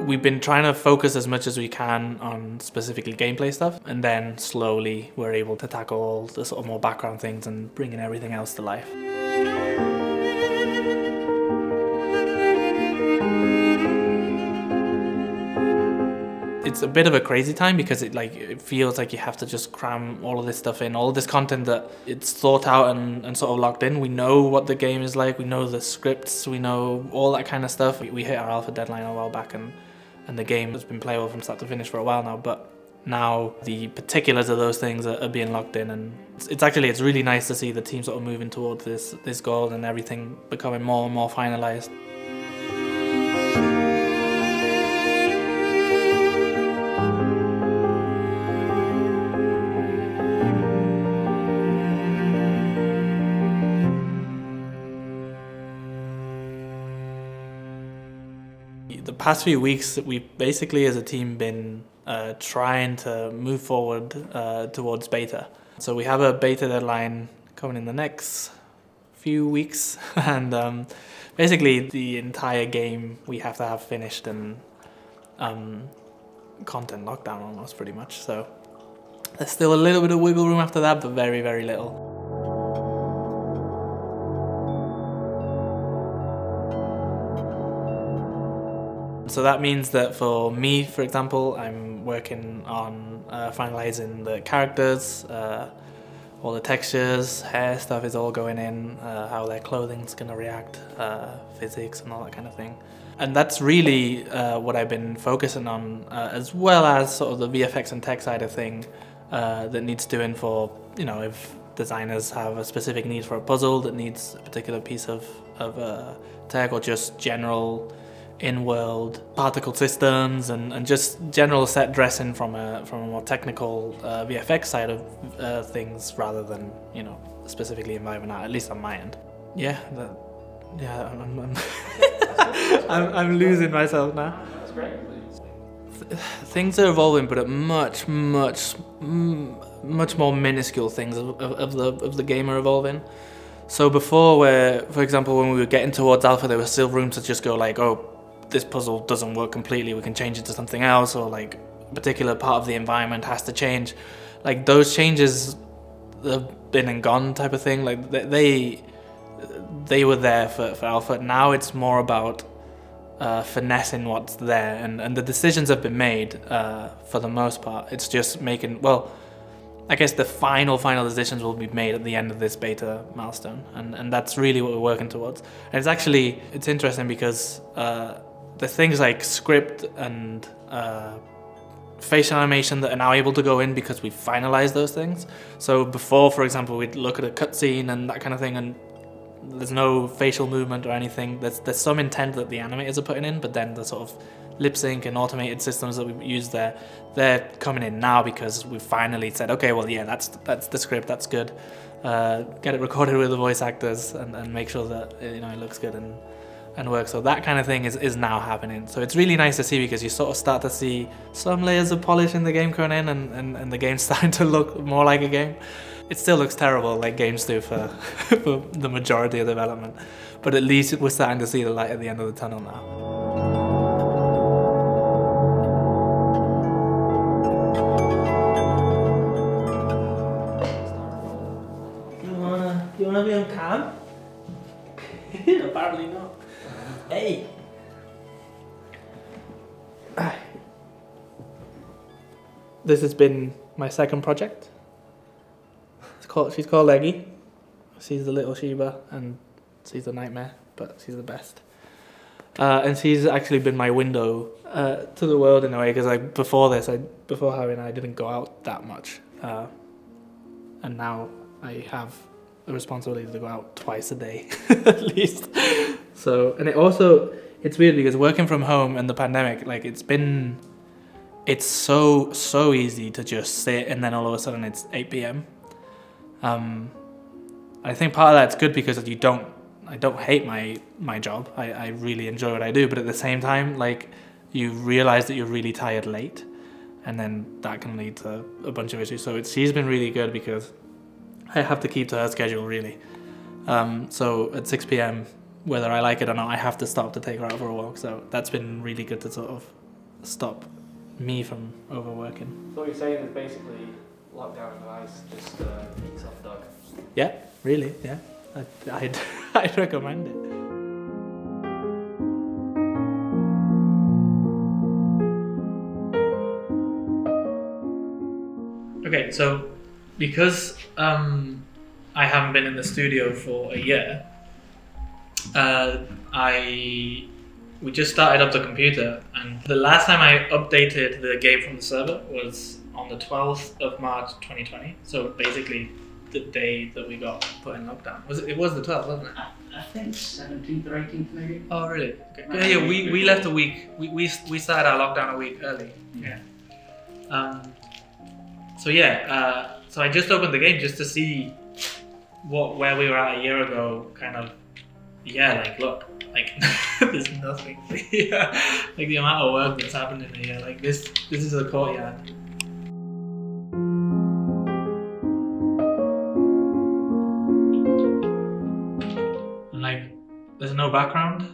we've been trying to focus as much as we can on specifically gameplay stuff, and then slowly we're able to tackle all the sort of more background things and bringing everything else to life. It's a bit of a crazy time because it feels like you have to just cram all of this stuff in, all of this content that it's thought out and sort of locked in. We know what the game is like, we know the scripts, we know all that kind of stuff. We hit our alpha deadline a while back and the game has been playable from start to finish for a while now, but now the particulars of those things are being locked in, and it's really nice to see the team sort of moving towards this goal and everything becoming more and more finalized. The past few weeks, we've basically as a team been trying to move forward towards beta. So we have a beta deadline coming in the next few weeks, and basically the entire game we have to have finished and content lockdown almost pretty much. So there's still a little bit of wiggle room after that, but very, very little. So that means that for me, for example, I'm working on finalizing the characters, all the textures, hair stuff is all going in, how their clothing's going to react, physics and all that kind of thing. And that's really what I've been focusing on, as well as sort of the VFX and tech side of thing that needs doing for, you know, if designers have a specific need for a puzzle that needs a particular piece of tech, or just general in-world particle systems and just general set dressing from a more technical VFX side of things, rather than, you know, specifically environment art, at least on my end. Yeah, I'm losing myself now. That's great. Things are evolving, but at much more minuscule things of the game are evolving. So before, where, for example, when we were getting towards alpha, there was still room to just go like, oh, this puzzle doesn't work completely, we can change it to something else, or like a particular part of the environment has to change. Like those changes have been and gone type of thing. Like they were there for alpha. Now it's more about finessing what's there, and the decisions have been made for the most part. It's just making, well, I guess the final decisions will be made at the end of this beta milestone, and that's really what we're working towards. And it's interesting because the things like script and facial animation that are now able to go in because we've finalized those things. So before, for example, we'd look at a cutscene and that kind of thing, and there's no facial movement or anything. There's some intent that the animators are putting in, but then the sort of lip sync and automated systems that we've used there, they're coming in now because we've finally said, okay, well, yeah, that's the script, that's good. Get it recorded with the voice actors and make sure that, you know, it looks good and work. So that kind of thing is now happening. So it's really nice to see, because you sort of start to see some layers of polish in the game coming in, and the game's starting to look more like a game. It still looks terrible like games do for the majority of development, but at least we're starting to see the light at the end of the tunnel now. Do you wanna be on cam? Apparently not. Hey! This has been my second project. She's called Eggy. She's the little Sheba and she's a nightmare, but she's the best. And she's actually been my window to the world in a way, because like before Harry and I didn't go out that much, and now I have the responsibility to go out twice a day at least. So, and it's weird because working from home and the pandemic, like it's so easy to just sit and then all of a sudden it's 8 p.m. I think part of that's good because I don't hate my job. I really enjoy what I do, but at the same time, like, you realize that you're really tired late, and then that can lead to a bunch of issues. So she's been really good because I have to keep to her schedule, really. So at 6 p.m, whether I like it or not, I have to stop to take her out for a walk. So that's been really good to sort of stop me from overworking. So what you're saying is basically lockdown advice, just eat soft dog. Yeah, really, yeah. I'd recommend it. Okay, so because I haven't been in the studio for a year, we just started up the computer, and the last time I updated the game from the server was on the 12th of March 2020. So basically, the day that we got put in lockdown. It was the 12th, wasn't it? I think 17th or 18th maybe. Oh really? Okay. Yeah, we left a week. We started our lockdown a week early. Yeah. So yeah, so I just opened the game just to see where we were at a year ago. Kind of, yeah. Like look, like there's nothing. Yeah, like the amount of work that's happened in a year. Like this is a courtyard. And like, there's no background.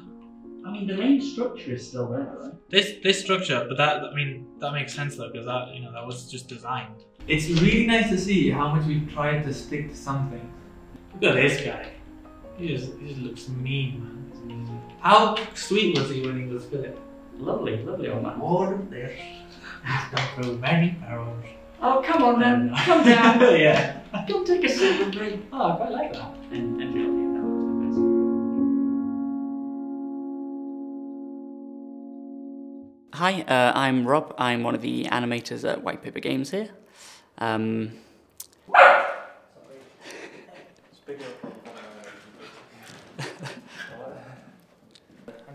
I mean, the main structure is still there, right? This structure, but that makes sense though, because that that was just designed. It's really nice to see how much we've tried to stick to something. Look at this guy. He just looks mean, man. How sweet was he when he was Philip? Lovely, lovely old man. More of this. He's gone through many barrels. Oh, come on then, come down. Yeah. Come take a sip with me. Oh, I quite like that. And really, that was the best. Hi, I'm Rob. I'm one of the animators at White Paper Games here. I'm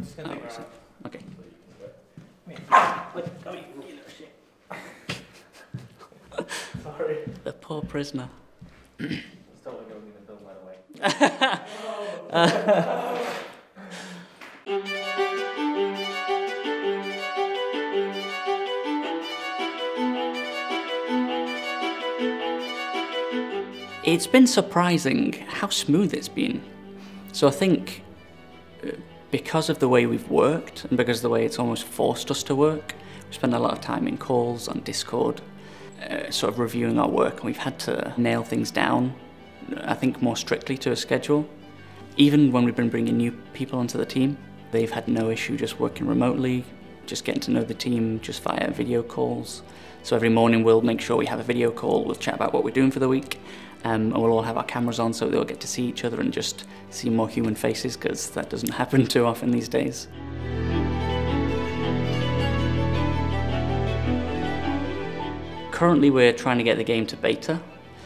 just gonna take her out. Okay. Sorry. The poor prisoner. It's totally going in the film, by the way. It's been surprising how smooth it's been. So I think because of the way we've worked and because of the way it's almost forced us to work, we spend a lot of time in calls on Discord, sort of reviewing our work, and we've had to nail things down, I think more strictly to a schedule. Even when we've been bringing new people onto the team, they've had no issue just working remotely, just getting to know the team just via video calls. So every morning we'll make sure we have a video call, we'll chat about what we're doing for the week, and we'll all have our cameras on so they'll get to see each other and just see more human faces, because that doesn't happen too often these days. Currently we're trying to get the game to beta.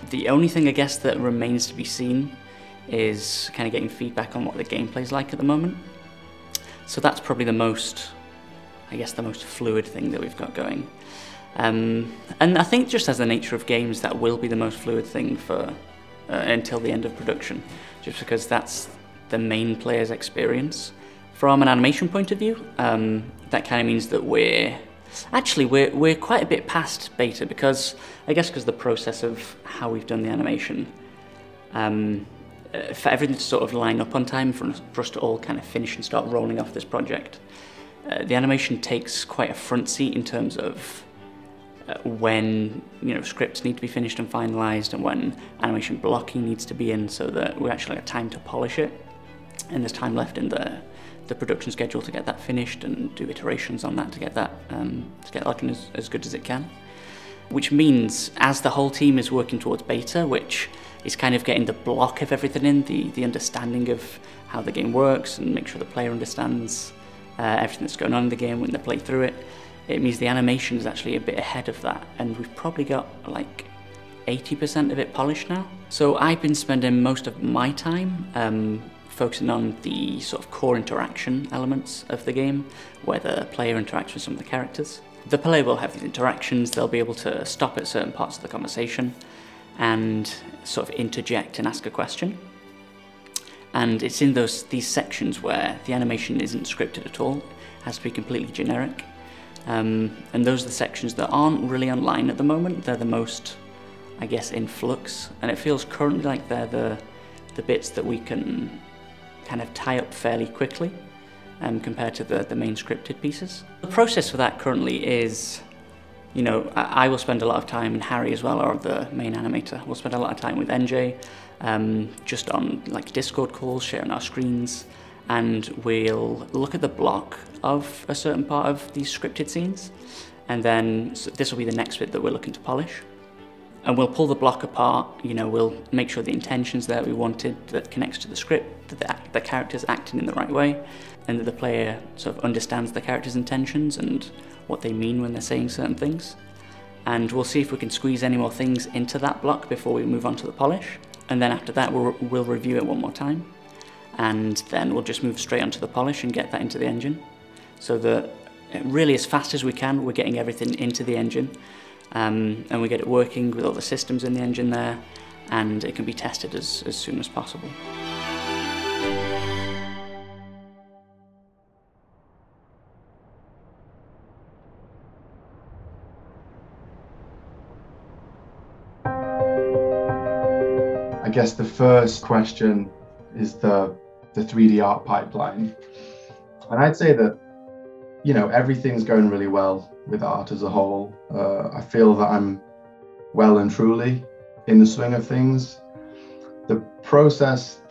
The only thing I guess that remains to be seen is kind of getting feedback on what the gameplay's like at the moment. So that's probably the most, I guess, the most fluid thing that we've got going. And I think just as the nature of games, that will be the most fluid thing for until the end of production, just because that's the main player's experience. From an animation point of view, that kind of means that we're quite a bit past beta, because I guess because the process of how we've done the animation, for everything to sort of line up on time for us to all kind of finish and start rolling off this project, the animation takes quite a front seat in terms of when scripts need to be finished and finalized, and when animation blocking needs to be in, so that we actually have time to polish it, and there's time left in the production schedule to get that finished and do iterations on that to get that looking as good as it can. Which means, as the whole team is working towards beta, which is kind of getting the block of everything in, the understanding of how the game works, and make sure the player understands everything that's going on in the game when they play through it, it means the animation is actually a bit ahead of that, and we've probably got like 80% of it polished now. So I've been spending most of my time focusing on the sort of core interaction elements of the game, where the player interacts with some of the characters. The player will have these interactions, they'll be able to stop at certain parts of the conversation and sort of interject and ask a question. And it's in these sections where the animation isn't scripted at all, it has to be completely generic. And those are the sections that aren't really online at the moment. They're the most, I guess, in flux, and it feels currently like they're the bits that we can kind of tie up fairly quickly. compared to the main scripted pieces. The process for that currently is, you know, I will spend a lot of time, and Harry as well, or the main animator, will spend a lot of time with NJ, just on like Discord calls, sharing our screens, and we'll look at the block of a certain part of these scripted scenes, and then this will be the next bit that we're looking to polish. And we'll pull the block apart, you know, we'll make sure the intention's there we wanted, that connects to the script, that the character's acting in the right way, and that the player sort of understands the character's intentions and what they mean when they're saying certain things. And we'll see if we can squeeze any more things into that block before we move on to the polish. And then after that, we'll review it one more time. And then we'll just move straight onto the polish and get that into the engine. So that really as fast as we can, we're getting everything into the engine. And we get it working with all the systems in the engine there, and it can be tested as soon as possible. I guess the first question is the 3D art pipeline. And I'd say that, you know, everything's going really well with art as a whole. I feel that I'm well and truly in the swing of things. The process,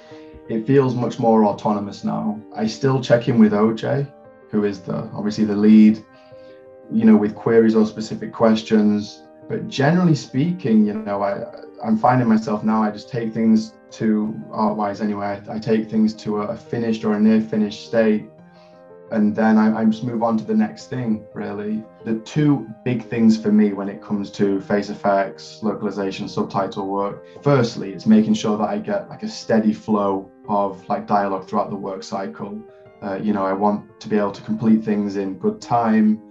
it feels much more autonomous now. I still check in with OJ, who is obviously the lead, you know, with queries or specific questions. But generally speaking, you know, I'm finding myself now, I just take things to, art-wise anyway, I take things to a finished or a near finished state. And then I just move on to the next thing, really. The two big things for me when it comes to face effects, localization, subtitle work, firstly, it's making sure that I get like a steady flow of like dialogue throughout the work cycle. You know, I want to be able to complete things in good time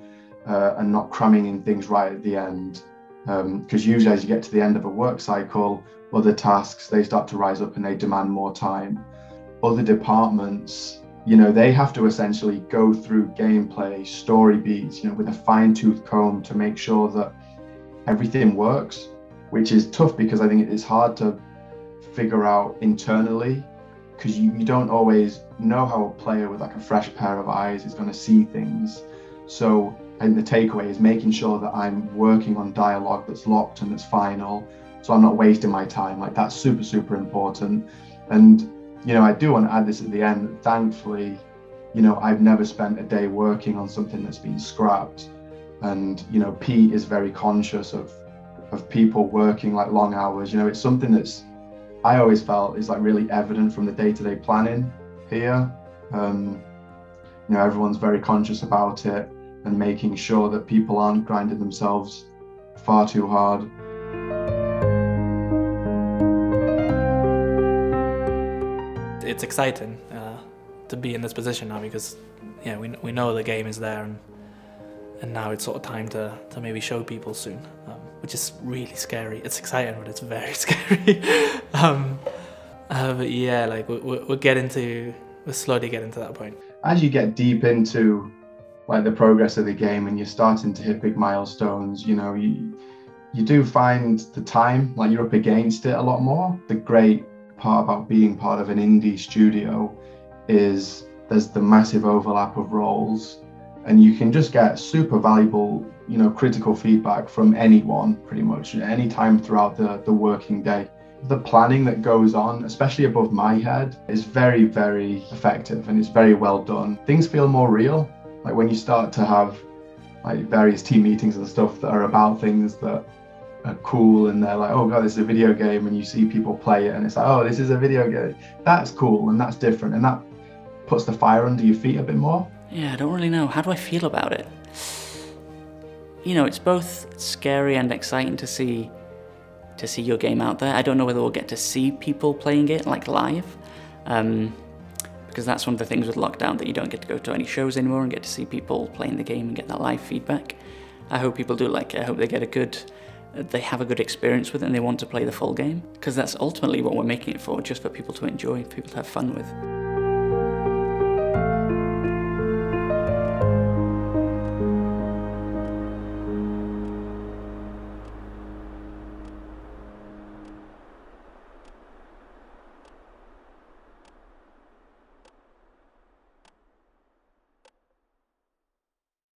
and not cramming in things right at the end. Because usually as you get to the end of a work cycle, other tasks, they start to rise up and they demand more time. Other departments, you know, they have to essentially go through gameplay, story beats, you know, with a fine-tooth comb to make sure that everything works, which is tough because I think it is hard to figure out internally, because you don't always know how a player with like a fresh pair of eyes is going to see things. So, and the takeaway is making sure that I'm working on dialogue that's locked and that's final, so I'm not wasting my time. Like, that's super, super important. And you know, I do want to add this at the end. Thankfully, you know, I've never spent a day working on something that's been scrapped. And, you know, Pete is very conscious of people working like long hours. You know, it's something that's, I always felt is like really evident from the day-to-day planning here. You know, everyone's very conscious about it and making sure that people aren't grinding themselves far too hard. It's exciting to be in this position now because, yeah, we know the game is there, and now it's sort of time to maybe show people soon, which is really scary. It's exciting, but it's very scary. But yeah, like we're slowly getting to that point. As you get deep into like the progress of the game and you're starting to hit big milestones, you know, you do find the time, like you're up against it a lot more. The great part about being part of an indie studio is there's the massive overlap of roles, and you can just get super valuable, you know, critical feedback from anyone pretty much any time throughout the working day. The planning that goes on, especially above my head, is very, very effective and it's very well done. Things feel more real, like when you start to have like various team meetings and stuff that are about things that are cool, and they're like, oh god, this is a video game, and you see people play it and it's like, oh, this is a video game. That's cool and that's different, and that puts the fire under your feet a bit more. Yeah, I don't really know. How do I feel about it? You know, it's both scary and exciting to see your game out there. I don't know whether we'll get to see people playing it like live, because that's one of the things with lockdown, that you don't get to go to any shows anymore and get to see people playing the game and get that live feedback. I hope people do like it. I hope they have a good experience with it and they want to play the full game, because that's ultimately what we're making it for, just for people to enjoy, people to have fun with.